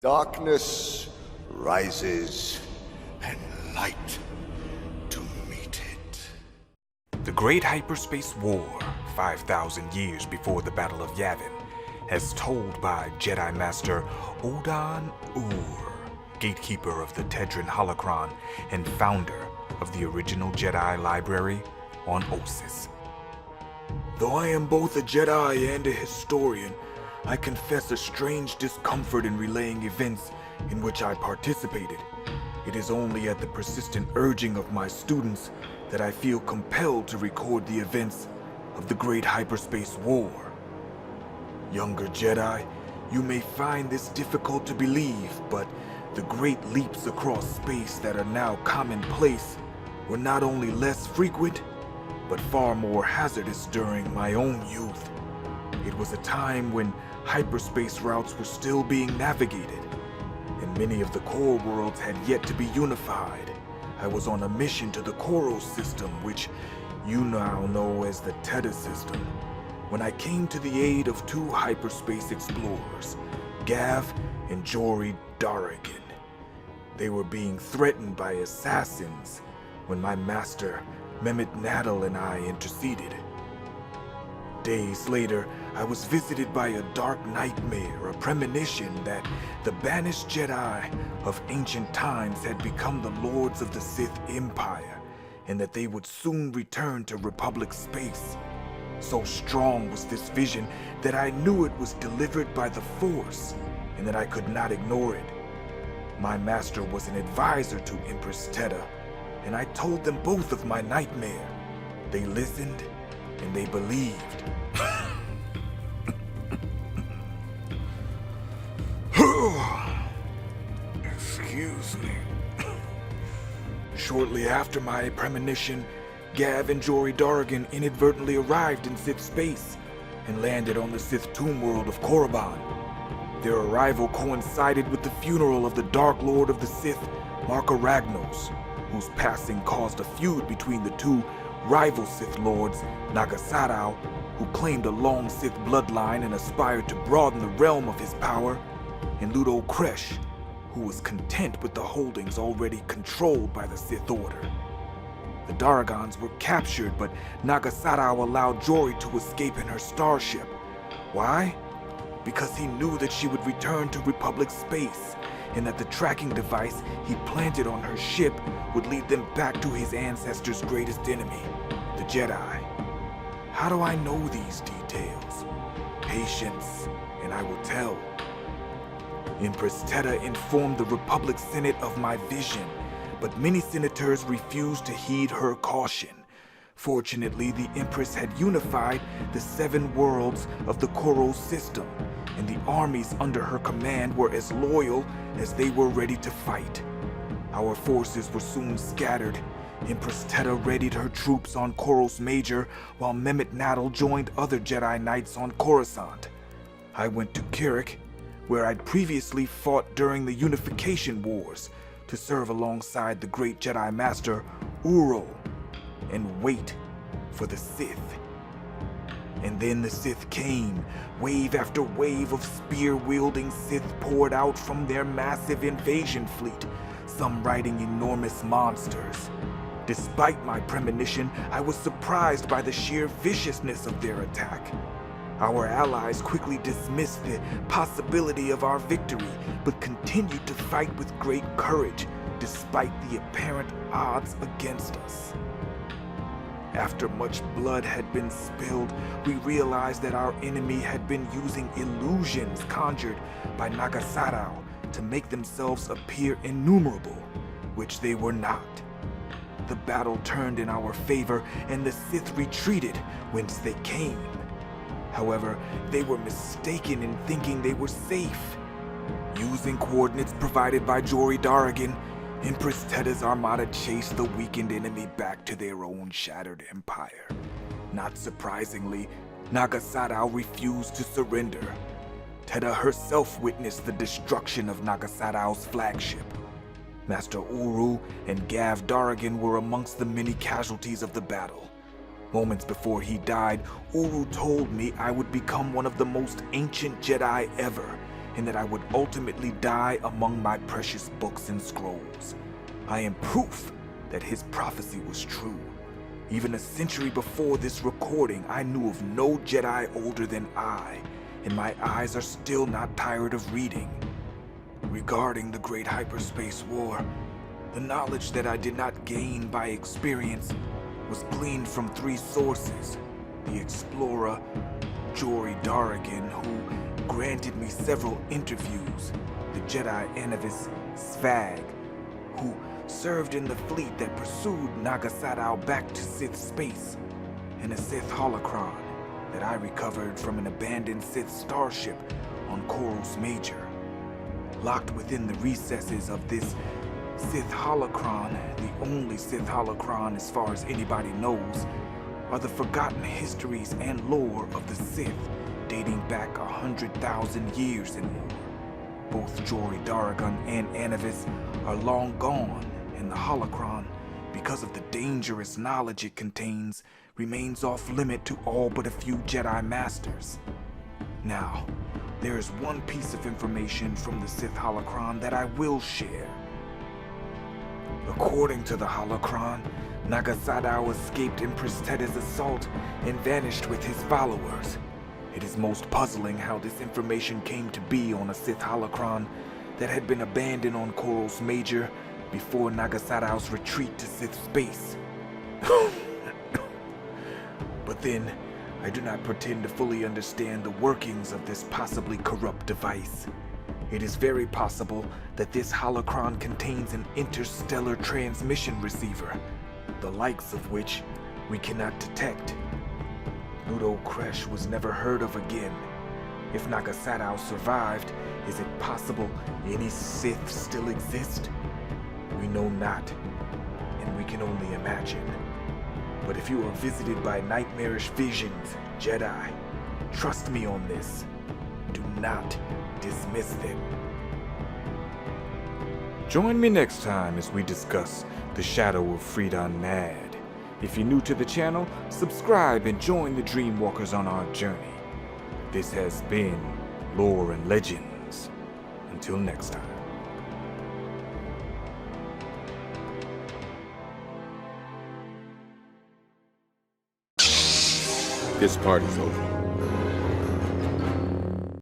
Darkness rises, and light to meet it. The Great Hyperspace War, 5,000 years before the Battle of Yavin, as told by Jedi Master Odan Ur, gatekeeper of the Tedran Holocron and founder of the original Jedi Library on Osis. Though I am both a Jedi and a historian, I confess a strange discomfort in relaying events in which I participated. It is only at the persistent urging of my students that I feel compelled to record the events of the Great Hyperspace War. Younger Jedi, you may find this difficult to believe, but the great leaps across space that are now commonplace were not only less frequent, but far more hazardous during my own youth. It was a time when hyperspace routes were still being navigated, and many of the core worlds had yet to be unified. I was on a mission to the Callous system, which you now know as the Theta system, when I came to the aid of two hyperspace explorers, Gav and Jory Darrigan. They were being threatened by assassins when my master, Mehmet Nadal, and I interceded. Days later, I was visited by a dark nightmare, a premonition that the banished Jedi of ancient times had become the lords of the Sith Empire, and that they would soon return to Republic space. So strong was this vision that I knew it was delivered by the Force, and that I could not ignore it. My master was an advisor to Empress Theta, and I told them both of my nightmare. They listened, and they believed. Excuse me. Shortly after my premonition, Gav and Jory Darrigan inadvertently arrived in Sith space and landed on the Sith tomb world of Korriban. Their arrival coincided with the funeral of the Dark Lord of the Sith, Marka Ragnos, whose passing caused a feud between the two rival Sith lords, Naga Sadow, who claimed a long Sith bloodline and aspired to broaden the realm of his power, and Ludo Kresh, who was content with the holdings already controlled by the Sith Order. The Darragons were captured, but Naga Sadow allowed Jory to escape in her starship. Why? Because he knew that she would return to Republic space, and that the tracking device he planted on her ship would lead them back to his ancestors' greatest enemy, the Jedi. How do I know these details? Patience, and I will tell. Empress Theta informed the Republic Senate of my vision, but many senators refused to heed her caution. Fortunately, the Empress had unified the 7 worlds of the Callous system, and the armies under her command were as loyal as they were ready to fight. Our forces were soon scattered. Empress Theta readied her troops on Koros Major, while Mehmet Nadal joined other Jedi Knights on Coruscant. I went to Kirik, where I'd previously fought during the Unification Wars, to serve alongside the great Jedi Master Uro, and wait for the Sith. And then the Sith came. Wave after wave of spear-wielding Sith poured out from their massive invasion fleet, some riding enormous monsters. Despite my premonition, I was surprised by the sheer viciousness of their attack. Our allies quickly dismissed the possibility of our victory, but continued to fight with great courage, despite the apparent odds against us. After much blood had been spilled, we realized that our enemy had been using illusions conjured by Naga Sadow to make themselves appear innumerable, which they were not. The battle turned in our favor, and the Sith retreated whence they came. However, they were mistaken in thinking they were safe. Using coordinates provided by Jory Darrigan, Empress Theta's armada chased the weakened enemy back to their own shattered empire. Not surprisingly, Naga Sadow refused to surrender. Theta herself witnessed the destruction of Naga Sadow's flagship. Master Uru and Gav Darrigan were amongst the many casualties of the battle. Moments before he died, Uru told me I would become one of the most ancient Jedi ever, and that I would ultimately die among my precious books and scrolls. I am proof that his prophecy was true. Even a century before this recording, I knew of no Jedi older than I, and my eyes are still not tired of reading. Regarding the Great Hyperspace War, the knowledge that I did not gain by experience was gleaned from 3 sources: the explorer Jory Darrigan, who granted me several interviews, the Jedi Anavis Svag, who served in the fleet that pursued Nagasadao back to Sith space, and a Sith holocron that I recovered from an abandoned Sith starship on Callous Major. Locked within the recesses of this Sith holocron, the only Sith holocron as far as anybody knows, are the forgotten histories and lore of the Sith dating back 100,000 years and more. Both Jory Darrigan and Anavis are long gone, and the holocron, because of the dangerous knowledge it contains, remains off limit to all but a few Jedi Masters. Now, there is one piece of information from the Sith holocron that I will share. According to the holocron, Nagasadao escaped Empress Teda's assault and vanished with his followers. It is most puzzling how this information came to be on a Sith holocron that had been abandoned on Callous Major before Nagasadao's retreat to Sith space. But then, I do not pretend to fully understand the workings of this possibly corrupt device. It is very possible that this holocron contains an interstellar transmission receiver, the likes of which we cannot detect. Ludo Kresh was never heard of again. If Nagasadao survived, is it possible any Sith still exist? We know not, and we can only imagine. But if you are visited by nightmarish visions, Jedi, trust me on this. Do not dismiss them. Join me next time as we discuss the Shadow of Freedon Nad. If you're new to the channel, subscribe and join the Dreamwalkers on our journey. This has been Lore and Legends. Until next time. This party's over.